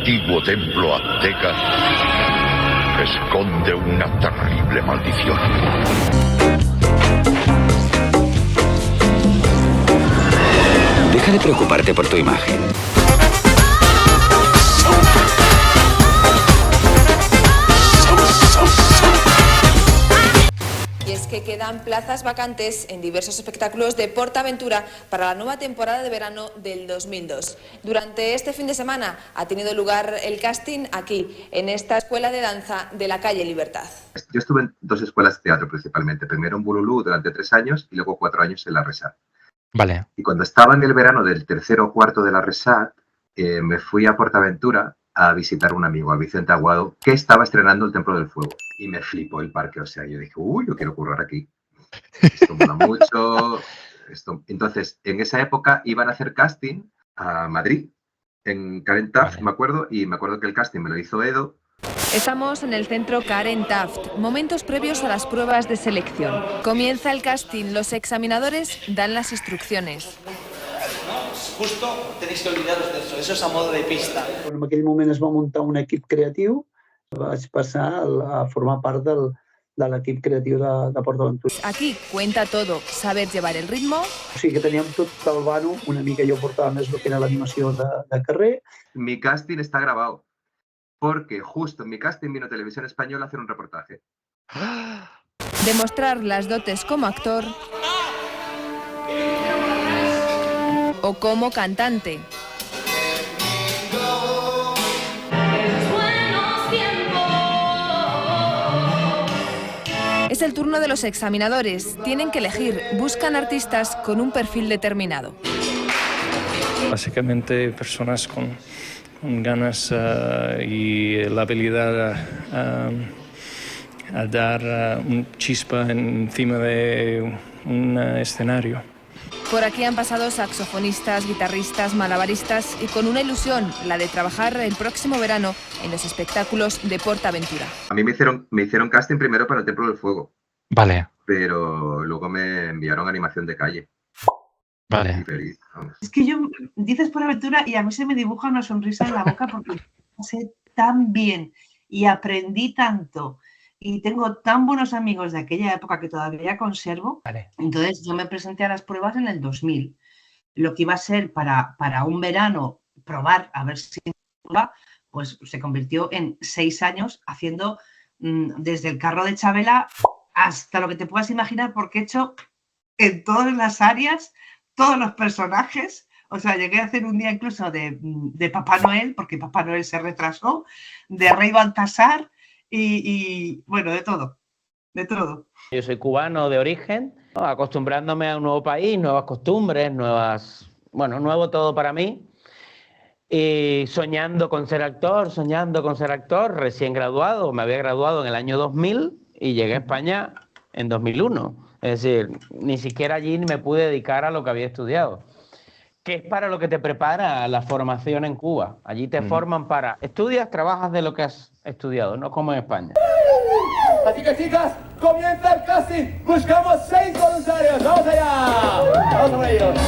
antiguo templo azteca esconde una terrible maldición. Deja de preocuparte por tu imagen. Y es que quedan plazas vacantes en diversos espectáculos de PortAventura para la nueva temporada de verano del 2002. Durante este fin de semana ha tenido lugar el casting aquí, en esta escuela de danza de la calle Libertad. Yo estuve en dos escuelas de teatro principalmente. Primero en Bululú durante 3 años y luego 4 años en la Resat. Vale. Y cuando estaba en el verano del tercero o cuarto de la Resat, me fui a PortAventura a visitar a un amigo, a Vicente Aguado, que estaba estrenando el Templo del Fuego. Y me flipó el parque. O sea, yo dije, uy, yo quiero currar aquí. Esto mola mucho. Entonces, en esa época iban a hacer casting a Madrid, en Karen Taft, Vale. me acuerdo, y me acuerdo que el casting me lo hizo Edo. Estamos en el centro Karen Taft, momentos previos a las pruebas de selección. Comienza el casting, los examinadores dan las instrucciones. Justo tenéis que olvidaros de eso és a modo de pista. En aquell moment es va muntar un equip creatiu, vaig passar a formar part de l'equip creatiu de PortAventura. Aquí cuenta todo, saber llevar el ritmo. O sigui que teníem tot el vano, una mica jo portava més el que era l'animació de carrer. Mi casting está grabado, porque justo en mi casting vino Televisión Española a hacer un reportaje. Demostrar las dotes como actor o como cantante. Es el turno de los examinadores. Tienen que elegir, buscan artistas con un perfil determinado. Básicamente personas con ganas y la habilidad a dar un chispa encima de un escenario. Por aquí han pasado saxofonistas, guitarristas, malabaristas y con una ilusión, la de trabajar el próximo verano en los espectáculos de PortAventura. A mí me hicieron casting primero para el Templo del Fuego, Vale. pero luego me enviaron a animación de calle. Vale. Y feliz, vamos. Es que yo, dices PortAventura y a mí se me dibuja una sonrisa en la boca porque lo pasé tan bien y aprendí tanto. Y tengo tan buenos amigos de aquella época que todavía conservo. Vale. Entonces yo me presenté a las pruebas en el 2000. Lo que iba a ser para un verano probar a ver si pues se convirtió en 6 años haciendo desde el carro de Chabela hasta lo que te puedas imaginar, porque he hecho en todas las áreas, todos los personajes. O sea, llegué a hacer un día incluso de Papá Noel, porque Papá Noel se retrasó, de Rey Baltasar. Y bueno, de todo, de todo. Yo soy cubano de origen, ¿no? Acostumbrándome a un nuevo país, nuevas costumbres, nuevo todo para mí. Y soñando con ser actor, recién graduado. Me había graduado en el año 2000 y llegué a España en 2001. Es decir, ni siquiera allí me pude dedicar a lo que había estudiado. Que es para lo que te prepara la formación en Cuba. Allí te forman para... Estudias, trabajas de lo que has estudiado, no como en España. Así que chicas, comienza el casting. Buscamos 6 voluntarios. ¡Vamos allá! ¡Vamos con ellos!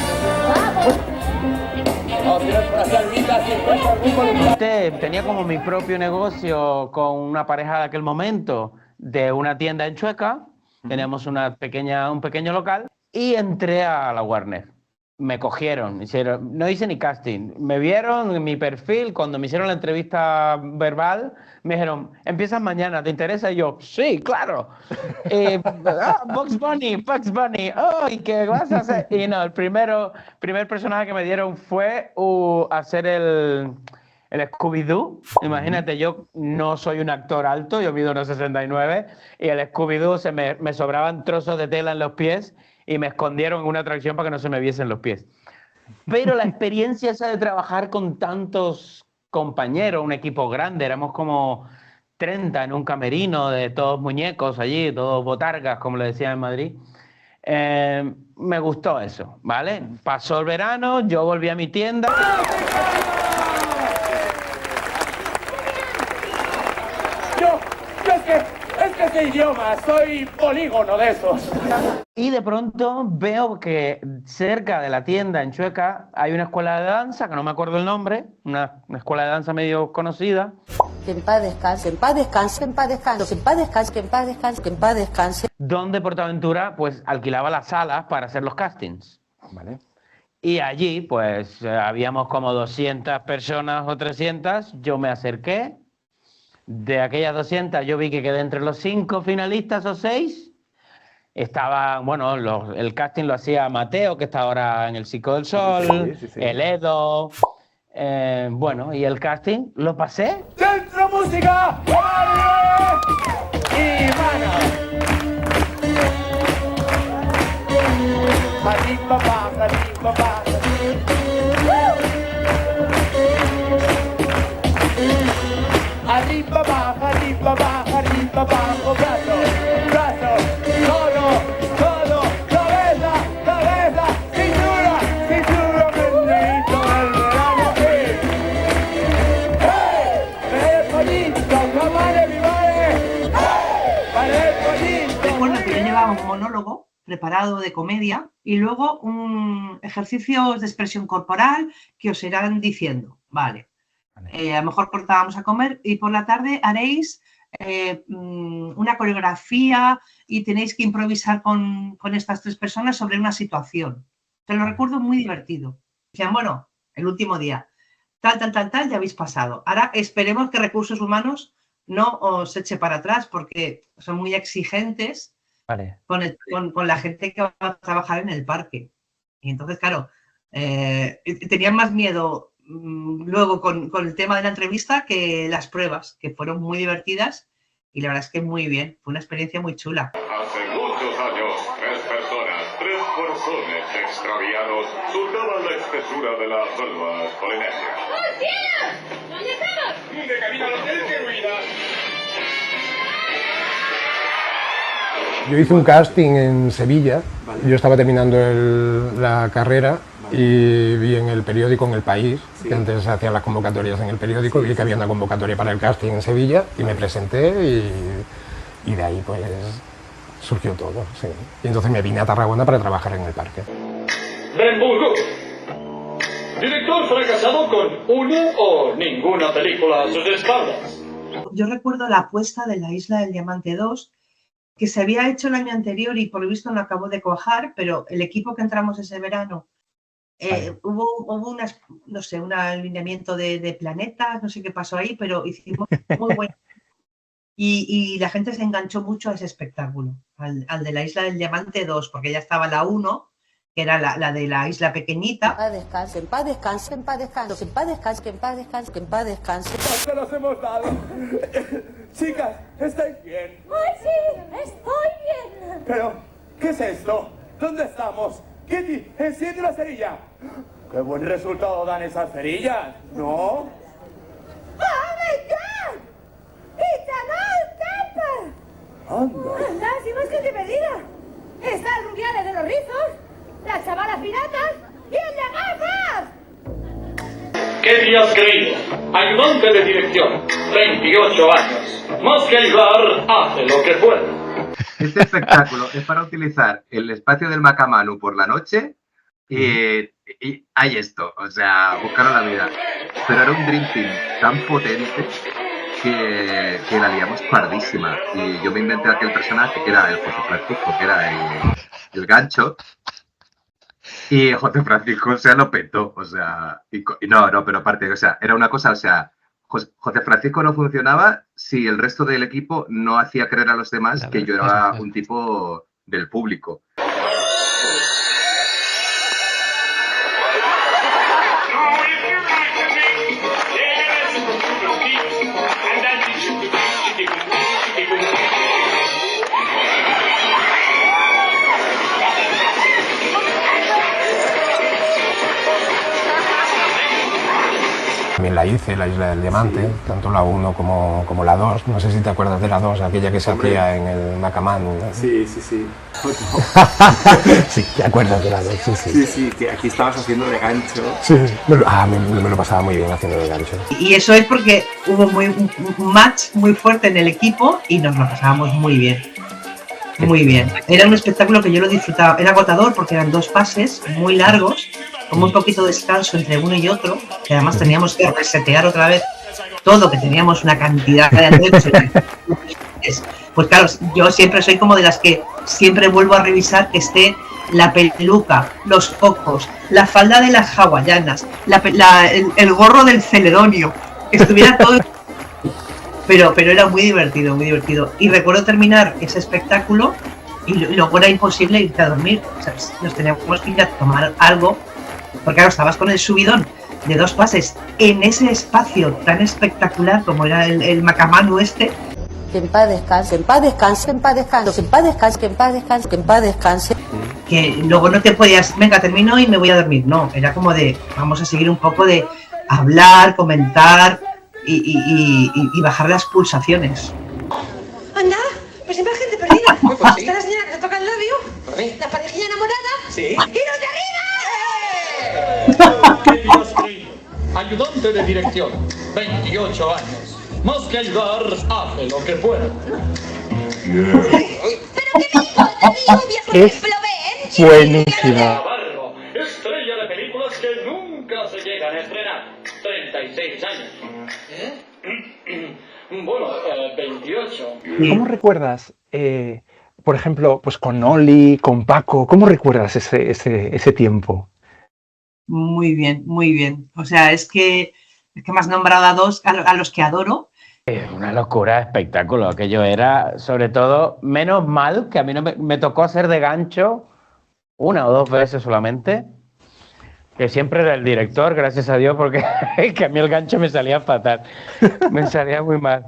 Vamos a tirar por aquí arriba, si encuentro algún voluntario. Tenía como mi propio negocio con una pareja de aquel momento de una tienda en Chueca. Teníamos un pequeño local y entré a la Warner. Me cogieron, no hice ni casting, me vieron en mi perfil, cuando me hicieron la entrevista verbal, me dijeron, empiezas mañana, ¿te interesa? Y yo, sí, claro. Bugs Bunny, oh, ¿y qué vas a hacer? Y no, el primer personaje que me dieron fue hacer el Scooby-Doo. Imagínate, yo no soy un actor alto, yo mido 1,69 y el Scooby-Doo me sobraban trozos de tela en los pies y me escondieron en una atracción para que no se me viesen los pies. Pero la experiencia esa de trabajar con tantos compañeros, un equipo grande, éramos como 30 en un camerino de todos muñecos allí, todos botargas, como le decían en Madrid. Me gustó eso, ¿vale? Pasó el verano, yo volví a mi tienda. Es que sé idiomas, soy polígono de esos. Y de pronto veo que cerca de la tienda en Chueca hay una escuela de danza, que no me acuerdo el nombre, una escuela de danza medio conocida. Que en paz descanse, en paz descanse, en paz descanse, en paz descanse, en paz descanse, en paz descanse. Donde PortAventura pues alquilaba las salas para hacer los castings. Vale. Y allí pues habíamos como 200 personas o 300, yo me acerqué. De aquellas 200 yo vi que quedé entre los 5 finalistas o 6. Estaba, bueno, el casting lo hacía Mateo, que está ahora en el Circo del Sol, Sí. el Edo, bueno, y el casting lo pasé. ¡Centro Música! ¡Vale! ¡Y mano! Jardín papá, jardín papá. Jardín papá, jardín papá, jardín papá. Con brazo, brazo, todo, cabeza, cabeza, cintura, cintura, bendito el verano. ¡Hey! ¡Pollito, camare, mi madre! ¡Vale, pollito! Recuerdo que yo llevaba un monólogo preparado de comedia y luego un ejercicios de expresión corporal que os irán diciendo, vale. A lo mejor cortábamos a comer y por la tarde haréis una coreografía y tenéis que improvisar con estas 3 personas sobre una situación. Te lo recuerdo muy divertido. Decían, bueno, el último día, tal, ya habéis pasado. Ahora esperemos que Recursos Humanos no os eche para atrás porque son muy exigentes Vale. con la gente que va a trabajar en el parque. Y entonces, claro, tenían más miedo luego con el tema de la entrevista que las pruebas, que fueron muy divertidas y la verdad es que muy bien. Fue una experiencia muy chula. Hace muchos años, 3 porzones extraviados surcaban la espesura de la selva polinesia. ¡Martina! ¿Dónde estabas? De camino al hotel que ruida. Yo hice un casting en Sevilla, yo estaba terminando la carrera y vi en el periódico, en El País, que antes se hacían las convocatorias en el periódico, vi que había una convocatoria para el casting en Sevilla y me presenté y de ahí pues surgió todo, sí. Y entonces me vine a Tarragona para trabajar en el parque. Benvolgut. Director fracasado con una o ninguna película a sus espaldas. Yo recuerdo la apuesta de la Isla del Diamante 2, que se había hecho el año anterior y por lo visto no acabó de cuajar, pero el equipo que entramos ese verano, hubo un alineamiento de planetas, no sé qué pasó ahí, pero hicimos muy bueno. Y la gente se enganchó mucho a ese espectáculo, al de la Isla del Diamante 2, porque ya estaba la 1, que era la de la isla pequeñita. En paz descanse, en paz descanse, en paz descanse, en paz descanse, en paz descanse, en paz descanse. ¡Se los hemos dado! Chicas, ¿estáis bien? ¡Ay, sí! ¡Estoy bien! Pero, ¿qué es esto? ¿Dónde estamos? Kitty, enciende la cerilla. ¡Qué buen resultado dan esas cerillas! ¿No? ¡Oh, my God! ¡It's an old temper! ¡Anda! ¡Si más que te pedida! ¡Está el Rubiales de los Rizos! ¡Las chavalas piratas! ¡Y el de Gafas! ¿Qué te has creído? Ayudante de dirección, 28 años. Más que ayudar, hace lo que puede. Este espectáculo es para utilizar el espacio del Macamanu por la noche y hay esto, o sea, buscaron la vida. Pero era un Dream Team tan potente que la liamos pardísima. Y yo me inventé aquel personaje que era el José Francisco, que era el gancho. Y José Francisco, o sea, lo petó, o sea, no, pero aparte, o sea, era una cosa, o sea, José Francisco no funcionaba si el resto del equipo no hacía creer a los demás que yo era un tipo del público. también la hice, la Isla del Diamante, tanto la 1 como la 2. No sé si te acuerdas de la 2, aquella que se hacía en el Macamán. Sí, sí, sí. Sí, te acuerdas de la 2, sí, sí. Sí, sí, que aquí estabas haciendo de gancho. Sí, me lo pasaba muy bien haciendo de gancho. Y eso es porque hubo un match muy fuerte en el equipo y nos lo pasábamos muy bien. Muy bien. Era un espectáculo que yo lo disfrutaba. Era agotador porque eran 2 pases muy largos, con muy poquito descanso entre uno y otro, que además teníamos que resetear otra vez todo, que teníamos una cantidad de atletas. Pues claro, yo siempre soy como de las que siempre vuelvo a revisar que esté la peluca, los focos, la falda de las hawaianas, el gorro del celedonio, que estuviera todo. Pero era muy divertido, muy divertido. Y recuerdo terminar ese espectáculo y luego era imposible irte a dormir. O sea, nos teníamos que ir a tomar algo, porque claro, estabas con el subidón de 2 pases en ese espacio tan espectacular como era el Macamanu este. Que en paz descanse, en paz descanse, en paz descanse, en paz descanse, que en paz descanse, que en paz descanse. Que luego no te podías, venga, termino y me voy a dormir. No, era como de, vamos a seguir un poco de hablar, comentar y bajar las pulsaciones. Anda, pues siempre hay gente perdida. Está la señora que se toca el labio, la parejilla enamorada. Sí. ¡Y los de arriba! Ayudante de dirección, 28 años. Más que ayudar, hace lo que pueda. ¡Pero qué digo, viejo Es ejemplo, ven! buenísima. Estrella de películas que nunca se llegan a estrenar. 36 años. Bueno, 28. ¿Cómo recuerdas, por ejemplo, pues con Oli, con Paco, cómo recuerdas ese tiempo? Muy bien, muy bien. O sea, es que me has nombrado a 2 a los que adoro. Una locura de espectáculo. Aquello era, sobre todo, menos mal que a mí no me tocó hacer de gancho 1 o 2 veces solamente. Que siempre era el director, gracias a Dios, porque que a mí el gancho me salía fatal. Me salía muy mal.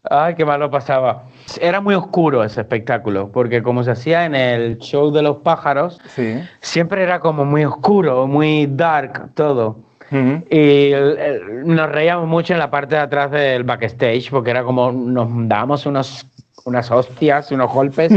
Ay, qué mal lo pasaba. Era muy oscuro ese espectáculo, porque como se hacía en el show de los pájaros, Sí. siempre era como muy oscuro, muy dark todo. Y nos reíamos mucho en la parte de atrás del backstage, porque era como nos dábamos unas hostias, unos golpes,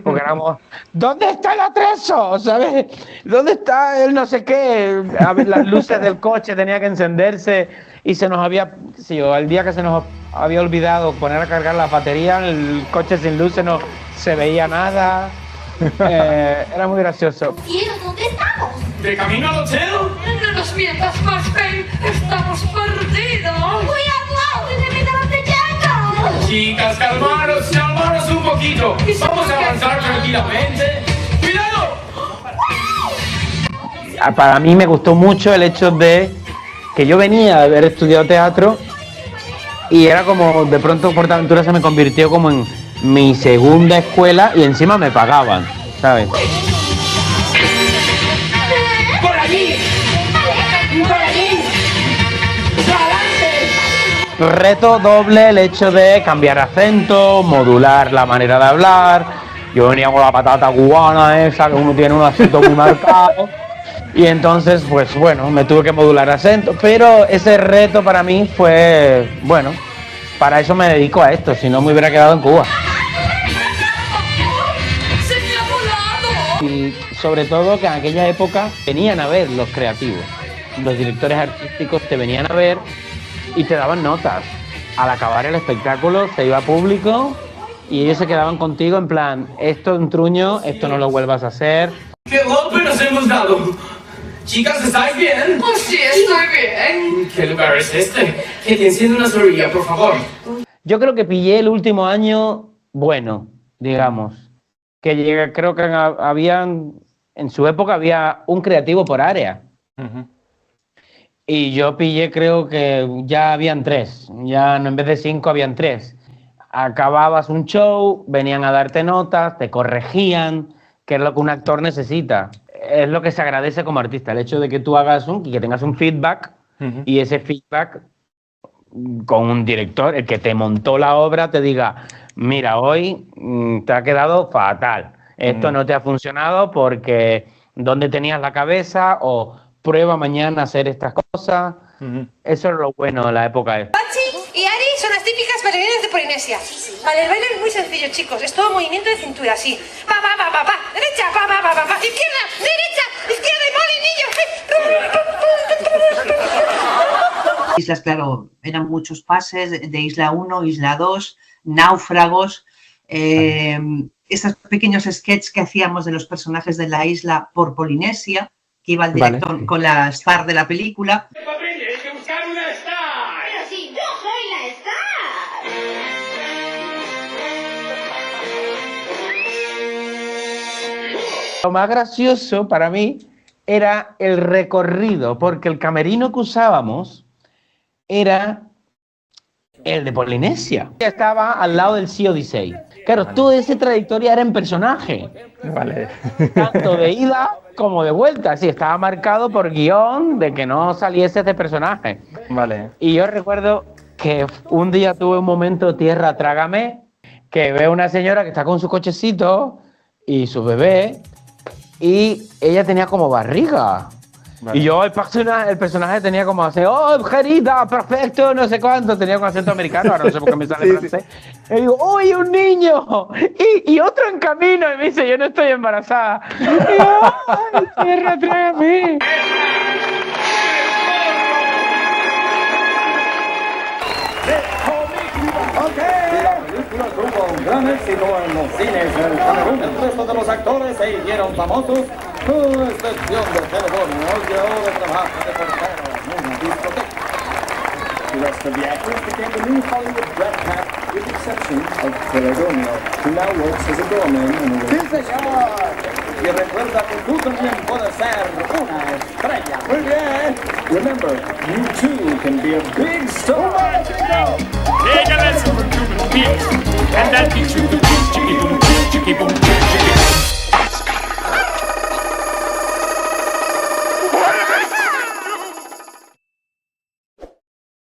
porque éramos, ¿dónde está el atrezo? ¿Sabes? ¿Dónde está el no sé qué? A ver, las luces del coche tenía que encenderse y se nos había, el día que se nos había olvidado poner a cargar la batería, el coche sin luces no se veía nada. Era muy gracioso. Cielo, ¿dónde estamos? ¿De camino al hotel? No nos mientas más, Ben. Estamos perdidos. ¡Cuidado! ¡Se me da llegando! Chicas, calmaros un poquito. Vamos a avanzar tranquilamente. ¡Cuidado! Para mí me gustó mucho el hecho de que yo venía de haber estudiado teatro y era como, de pronto PortAventura se me convirtió como en mi segunda escuela y encima me pagaban, ¿sabes? ¡Por allí! ¡Por allí! ¡Adelante! Reto doble el hecho de cambiar acento, modular la manera de hablar. Yo venía con la patata cubana esa, que uno tiene un acento muy marcado. Y entonces, pues bueno, me tuve que modular acento. Pero ese reto para mí fue, bueno, para eso me dedico a esto, si no me hubiera quedado en Cuba. Y sobre todo que en aquella época venían a ver los creativos. Los directores artísticos te venían a ver y te daban notas. Al acabar el espectáculo se iba público y ellos se quedaban contigo en plan, esto es un truño, esto no lo vuelvas a hacer. ¡Qué golpe nos hemos dado! Chicas, ¿estáis bien? Pues sí, estoy bien. ¿Qué lugar es este? Que te enciende una zorrilla, por favor. Yo creo que pillé el último año bueno, digamos. Que llegué, creo que en su época había un creativo por área. Y yo pillé, creo que ya habían 3. Ya no, en vez de 5 habían 3. Acababas un show, venían a darte notas, te corregían, que es lo que un actor necesita. Es lo que se agradece como artista, el hecho de que tú hagas que tengas un feedback y ese feedback con un director, el que te montó la obra, te diga, mira, hoy te ha quedado fatal, esto no te ha funcionado porque ¿dónde tenías la cabeza? O prueba mañana hacer estas cosas. Eso es lo bueno de la época esta. Pachi y Ari son las típicas bailarinas de Polinesia. Vale, el baile es muy sencillo, chicos. Es todo movimiento de cintura, así. Pa, pa, pa, pa, pa. Derecha, pa, pa, pa, pa, pa. Izquierda, derecha, izquierda y molinillo. Islas, claro, eran muchos pases de Isla 1, Isla 2, náufragos. Esos pequeños sketches que hacíamos de los personajes de la isla por Polinesia, que iba al directo con la star de la película. ¡Patricia, hay que buscar una star! Pero si yo soy la star. Lo más gracioso para mí era el recorrido, porque el camerino que usábamos era el de Polinesia. Estaba al lado del Sea Odyssey. Claro, toda esa trayectoria era en personaje. Vale. Tanto de ida como de vuelta. Sí, estaba marcado por guión de que no saliese de personaje. Vale. Y yo recuerdo que un día tuve un momento tierra trágame, que veo una señora que está con su cochecito y su bebé, y ella tenía como barriga. Vale. Y yo, el personaje tenía como así, oh, querida, perfecto, no sé cuánto, tenía un acento americano, ahora no sé por qué me sale francés. Sí. Y digo, uy, un niño, y otro en camino, y me dice, yo no estoy embarazada. Y yo, ay, tierra, trágame. La película tuvo un gran éxito en los cines del Camerún. El resto de los actores se hicieron famosos, con excepción de Celedonio, que ahora trabaja de portero en una discoteca. The rest of the actors became the new Hollywood Red Hat, with the exception of Celedonio, who now works as a doorman in a ¡Sí, señor! Y recuerda que tú también puedes ser una estrella. Muy bien. Remember, you too can be a big star. Take a lesson from Cuban Pete, and that